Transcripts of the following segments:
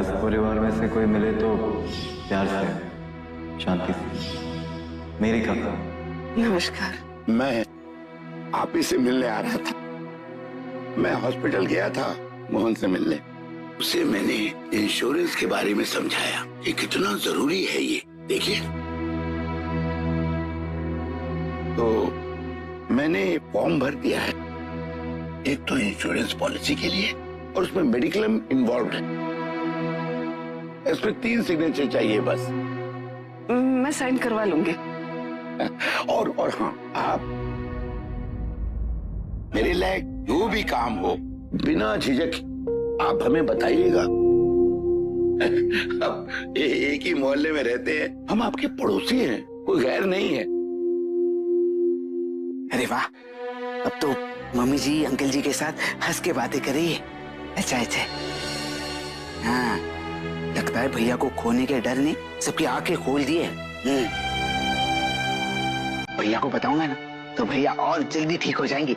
व्यास परिवार में से कोई मिले तो प्यार से, शांति से। मेरी कथा। नमस्कार। मैं आप ही से मिलने आ रहा था। मैं हॉस्पिटल गया था मोहन से मिलने। उसे मैंने इंश्योरेंस के बारे में समझाया कि कितना जरूरी है ये। देखिए, तो मैंने फॉर्म भर दिया है। एक तो इंश्योरेंस पॉलिसी के लिए और उसमें मेडिक्लेम इन्वॉल्व है। इसमें 3 सिग्नेचर चाहिए बस। मैं साइन करवा लूंगी। और हाँ, आप मेरे लायक जो भी काम हो बिना झिझक आप हमें बताइएगा। अब एक ही मोहल्ले में रहते हैं, हम आपके पड़ोसी हैं, कोई गैर नहीं है। अरे वाह, अब तो मम्मी जी अंकल जी के साथ हंस के बातें कर रही है। अच्छा अच्छा। हाँ, लगता है भैया को खोने के डर ने सबकी आंखें खोल दी है। भैया को बताऊंगा ना तो भैया और जल्दी ठीक हो जाएंगे।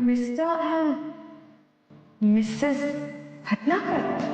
Mister Mrs Bhatnagar.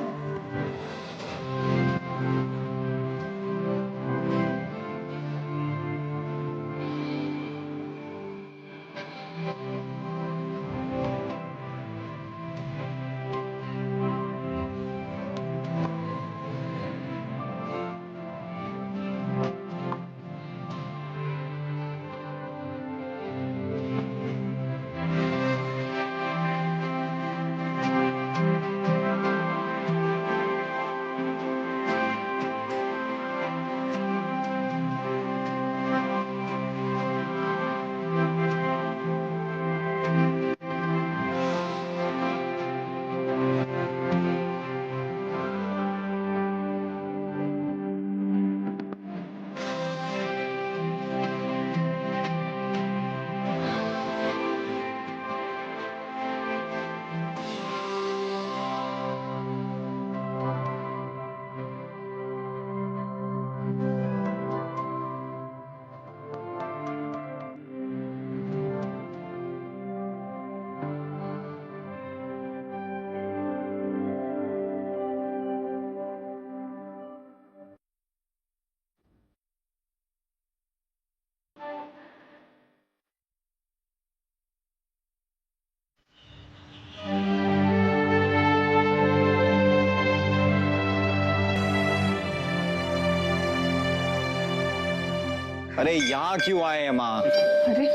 अरे यहाँ क्यों आए हैं माँ? अरे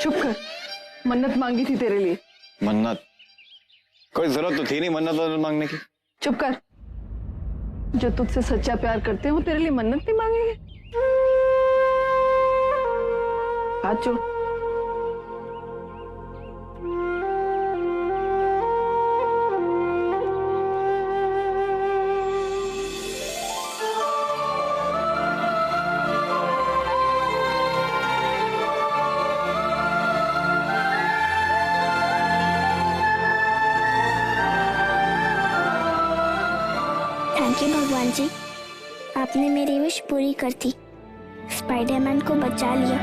चुप कर, मन्नत मांगी थी तेरे लिए। मन्नत? कोई जरूरत तो थी नहीं मन्नत मांगने की। चुप कर, जो तुझसे सच्चा प्यार करते हैं वो तेरे लिए मन्नत नहीं मांगेंगे। हाथ जोड़। थैंक यू भगवान जी, आपने मेरी विश पूरी कर दी। स्पाइडरमैन को बचा लिया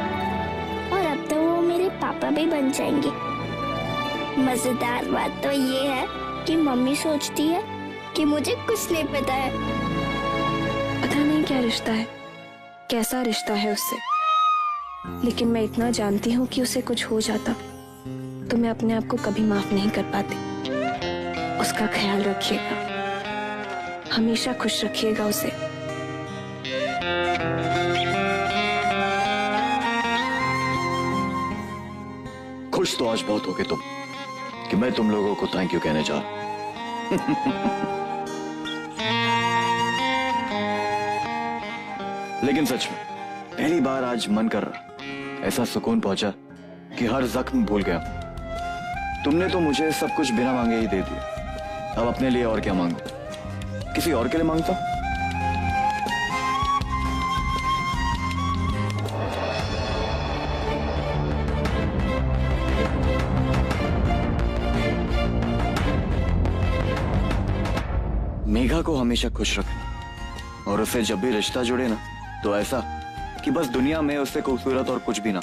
और अब तो वो मेरे पापा भी बन जाएंगे। मजेदार बात तो ये है कि मम्मी सोचती है कि मुझे कुछ नहीं पता है। पता नहीं क्या रिश्ता है, कैसा रिश्ता है उससे, लेकिन मैं इतना जानती हूँ कि उसे कुछ हो जाता तो मैं अपने आप को कभी माफ नहीं कर पाती। उसका ख्याल रखिएगा, हमेशा खुश रखिएगा उसे। खुश तो आज बहुत होगे तुम कि मैं तुम लोगों को थैंक यू कहने जा रहा हूं। लेकिन सच में पहली बार आज मन कर रहा, ऐसा सुकून पहुंचा कि हर जख्म भूल गया। तुमने तो मुझे सब कुछ बिना मांगे ही दे दिया, अब अपने लिए और क्या मांगू? किसी और के लिए मांगता हूं? मेघा को हमेशा खुश रखना और उसे जब भी रिश्ता जुड़े ना तो ऐसा कि बस दुनिया में उससे खूबसूरत और कुछ भी ना।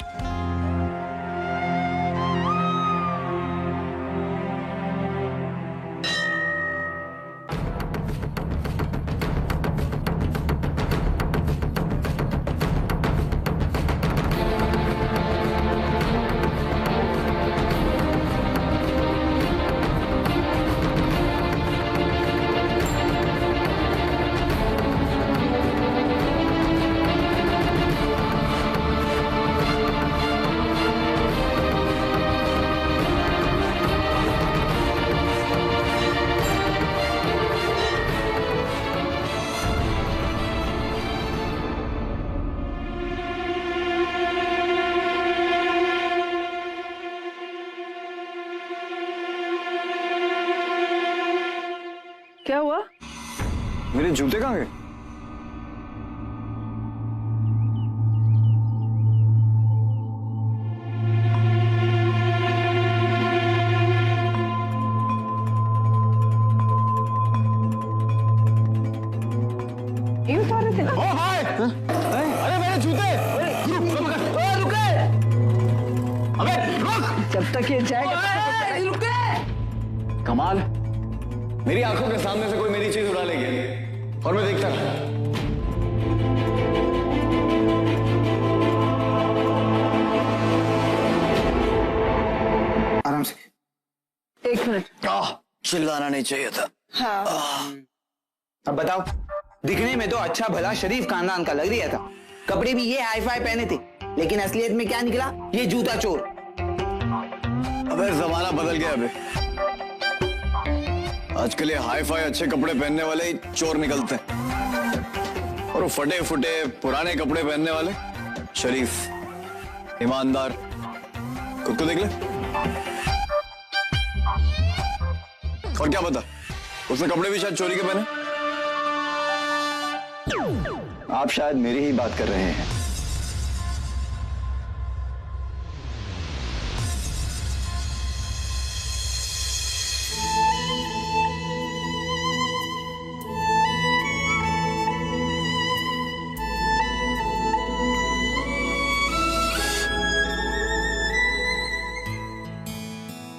क्या हुआ? मेरे जूते कहाँ गए? ये उतार रहे थे ना? ओ हाय! अरे मेरे जूते! रुक! अबे रुक! जब तक ये जाएगा कमाल, मेरी आंखों के सामने से कोई मेरी चीज उड़ा ले गया और मैं देखता रहा। आराम से। एक मिनट। चिल्लाना नहीं चाहिए था। अब बताओ, दिखने में तो अच्छा भला शरीफ खानदान का लग रहा था, कपड़े भी ये हाई फाई पहने थे, लेकिन असलियत में क्या निकला? ये जूता चोर। अबे जमाना बदल गया अबे, आजकल ये हाई फाई अच्छे कपड़े पहनने वाले ही चोर निकलते हैं और वो फटे फुटे पुराने कपड़े पहनने वाले शरीफ ईमानदार। खुद को देख ले। और क्या पता उसने कपड़े भी शायद चोरी के पहने। आप शायद मेरी ही बात कर रहे हैं।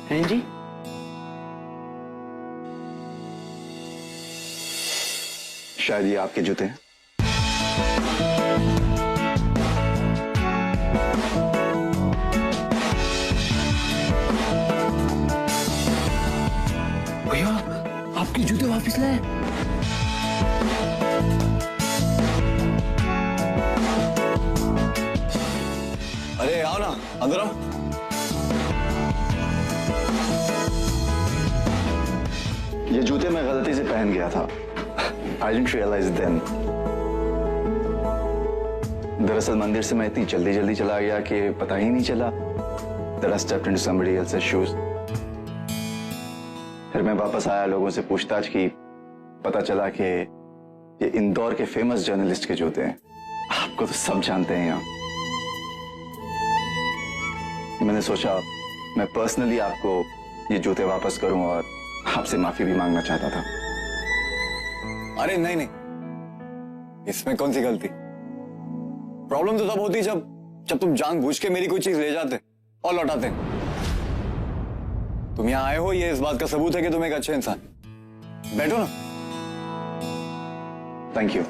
हैं जी? शायद ये आपके जूते हैं। भैया, आपके जूते वापस लाए। अंदर आओ। ये जूते मैं गलती से पहन गया था। I didn't realize then. दरअसल मंदिर से मैं इतनी जल्दी जल्दी चला गया कि पता ही नहीं चला that I stepped into somebody else's shoes. फिर मैं वापस आया, लोगों से पूछताछ की, पता चला कि ये इंदौर के फेमस जर्नलिस्ट के जूते हैं। आपको तो सब जानते हैं यहाँ। मैंने सोचा मैं पर्सनली आपको ये जूते वापस करूं और आपसे माफी भी मांगना चाहता था। अरे नहीं नहीं, इसमें कौन सी गलती। प्रॉब्लम तो तब होती जब तुम जानबूझ के मेरी कोई चीज ले जाते और लौटाते। तुम यहां आए हो, ये इस बात का सबूत है कि तुम एक अच्छे इंसान। बैठो ना। Thank you.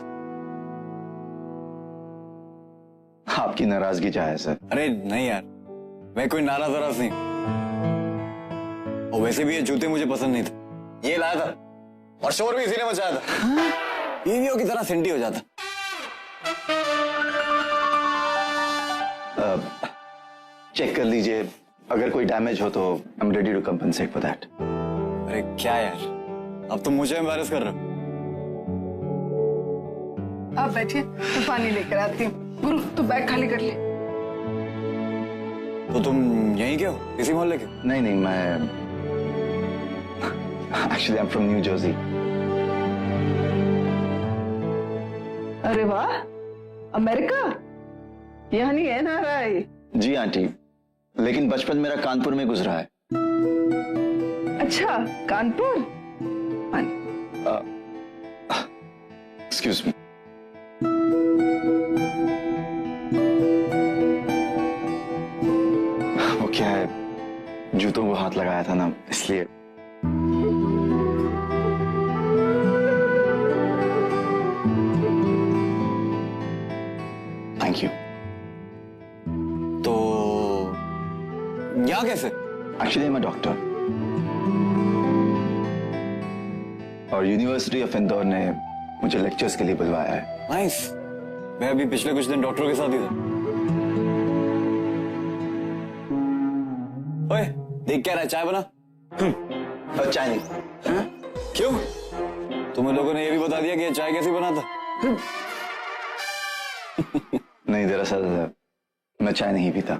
आपकी नाराजगी जायज है। अरे नहीं यार, मैं कोई नाराज नहीं। और वैसे भी ये जूते मुझे पसंद नहीं थे, ये लाया था और शोर भी इसी ने मचाया था। बीवियों की तरह सिंटी हो जाता। चेक कर लीजिए, अगर कोई डैमेज हो तो I am ready to compensate for that. अरे क्या यार, अब तुम मुझे एम्बैरेस कर रहे हो। आप बैठिए, मैं पानी लेकर आती हूँ। गुरु तू बैग खाली कर ले। तो तुम यहीं के हो, इसी मोहल्ले के? नहीं नहीं, मैं actually I am from new Jersey. अरे वाह, अमेरिका। यहाँ नहीं है ना रहा है? जी आंटी, लेकिन बचपन मेरा कानपुर में गुजरा है। अच्छा, कानपुर। Excuse me. वो क्या है, जूतों को हाथ लगाया था ना, इसलिए। Thank you. तो यहाँ कैसे? एक्चुअली मैं डॉक्टर, और यूनिवर्सिटी ऑफ इंदौर ने मुझे लेक्चर्स के लिए बुलवाया है। नाइस। मैं अभी पिछले कुछ दिन डॉक्टरों के साथ ही था। ओए, देख क्या रहा है, चाय बना। और चाय नहीं। क्यों? तुम्हें लोगों ने ये भी बता दिया कि ये चाय कैसी बनाता? नहीं, दरअसल मैं चाय नहीं पीता।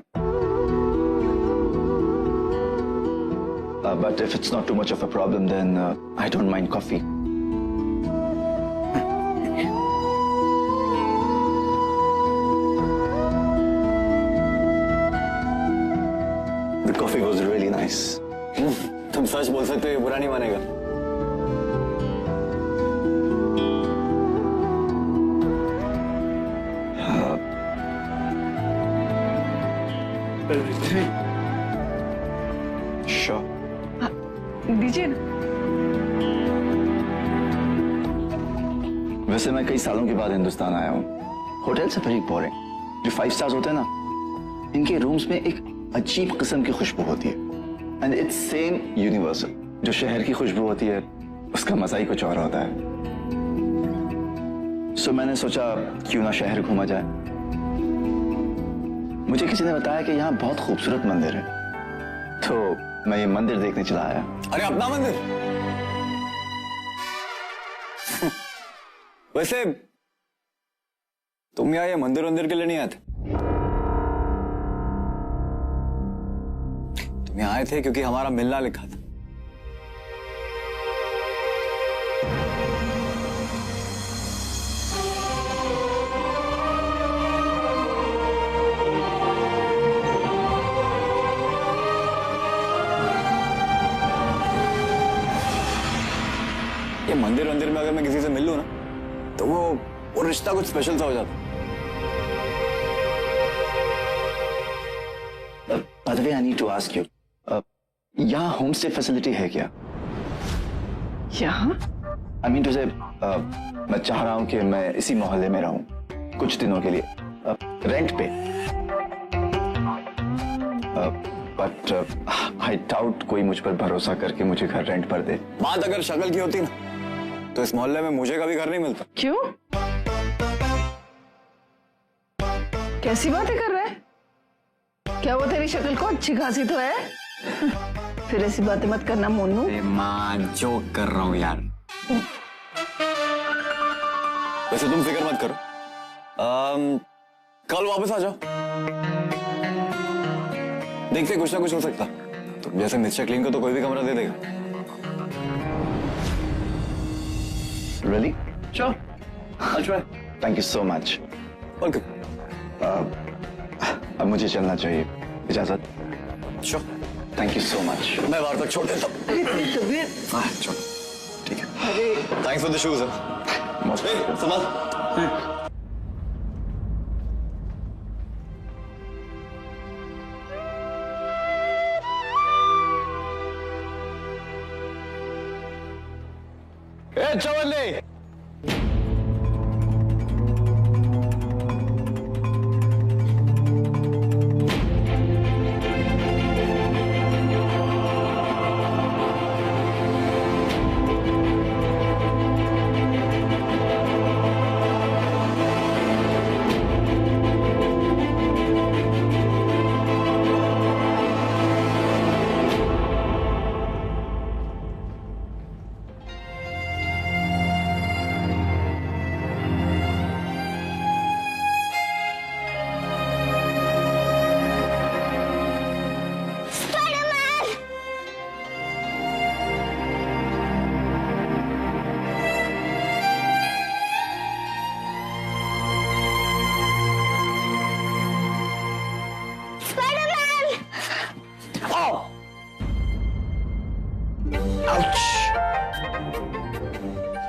But if it's not too much of a problem, then I don't mind coffee. The coffee was really nice. तुम सच बोल सकते हो, ये बुरा नहीं मानेगा। Sure. दीजिए ना। वैसे मैं कई सालों के बाद हिंदुस्तान आया हूँ। होटल से वेरी बोरिंग। जो 5 स्टार्स होते हैं ना, इनके रूम्स में एक अजीब किस्म की खुशबू होती है, एंड इट्स सेम यूनिवर्सल। जो शहर की खुशबू होती है, उसका मजा ही कुछ और होता है। सो मैंने सोचा क्यों ना शहर घूमा जाए। मुझे किसी ने बताया कि यहाँ बहुत खूबसूरत मंदिर है, तो मैं ये मंदिर देखने चला आया। अरे अपना मंदिर? वैसे तुम यहाँ ये मंदिर वंदिर के लिए नहीं आते। तुम यहाँ आए थे क्योंकि हमारा मिलना लिखा था। ये मंदिर वंदिर में अगर मैं किसी से मिल लूं ना, तो वो रिश्ता कुछ स्पेशल सा हो जाता। By the way, I need to ask you, यहाँ होम स्टे फैसिलिटी है क्या? यहाँ? I mean to say, मैं चाह रहा हूँ कि मैं इसी मोहल्ले में रहूं कुछ दिनों के लिए, रेंट पे। बट आई डाउट कोई मुझ पर भरोसा करके मुझे घर रेंट पर दे। बात अगर शक्ल की होती ना, तो इस मोहल्ले में मुझे कभी घर नहीं मिलता। क्यों? कैसी बातें कर रहे हैं? क्या वो तेरी शक्ल को अच्छी खासी तो है? फिर ऐसी बातें मत करना मोनू। माँ जोक कर रहा हूँ यार। वैसे तुम फिक्र मत करो, कल वापस आ जाओ, देखते कुछ ना कुछ हो सकता। तुम जैसे मिस्टर क्लीन को तो कोई भी कमरा दे देगा। Really? Sure. I'll try. Thank you so much. Okay अब मुझे चलना चाहिए, इजाजत। Sure. Thank you so much. मैं बाहर तक छोड़ देता हूँ। तबीयत चलो ठीक है। Thanks for the shoes. संभाल। चवन्नी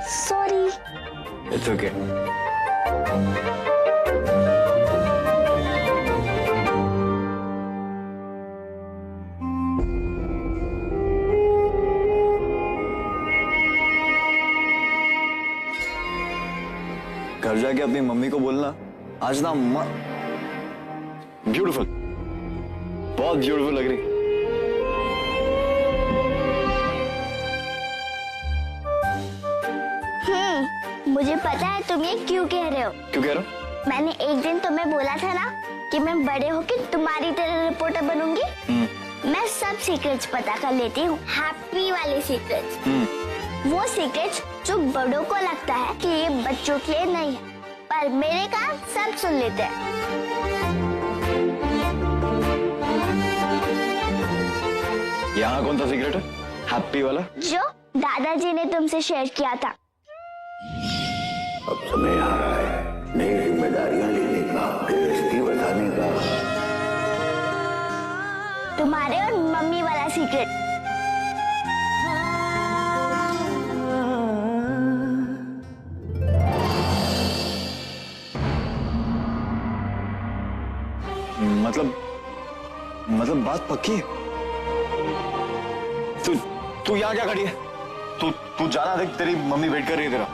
सॉरी। It's okay. घर जाके अपनी मम्मी को बोलना आज ना ब्यूटीफुल, बहुत ब्यूटीफुल लग रही। मुझे पता है तुम ये क्यों कह रहे हो। क्यों कह रहा हूँ? मैंने एक दिन तुम्हें बोला था ना कि मैं बड़े होके तुम्हारी तरह रिपोर्टर बनूंगी। मैं सब सीक्रेट्स पता कर लेती हूँ, हैप्पी वाले सीक्रेट्स। वो सीक्रेट्स जो बड़ों को लगता है कि ये बच्चों के लिए नहीं है, पर मेरे कान सब सुन लेते हैं। यहाँ कौन सा सीक्रेट है? हैप्पी वाला जो दादाजी ने तुमसे शेयर किया था। अब समय आ रहा है नई जिम्मेदारियां लेने का, गृहस्थी बताने का। तुम्हारे और मम्मी वाला सीक्रेट। मतलब बात पक्की है। तू यहाँ क्या खड़ी है? तू जाना, देख तेरी मम्मी वेट कर रही है तेरा।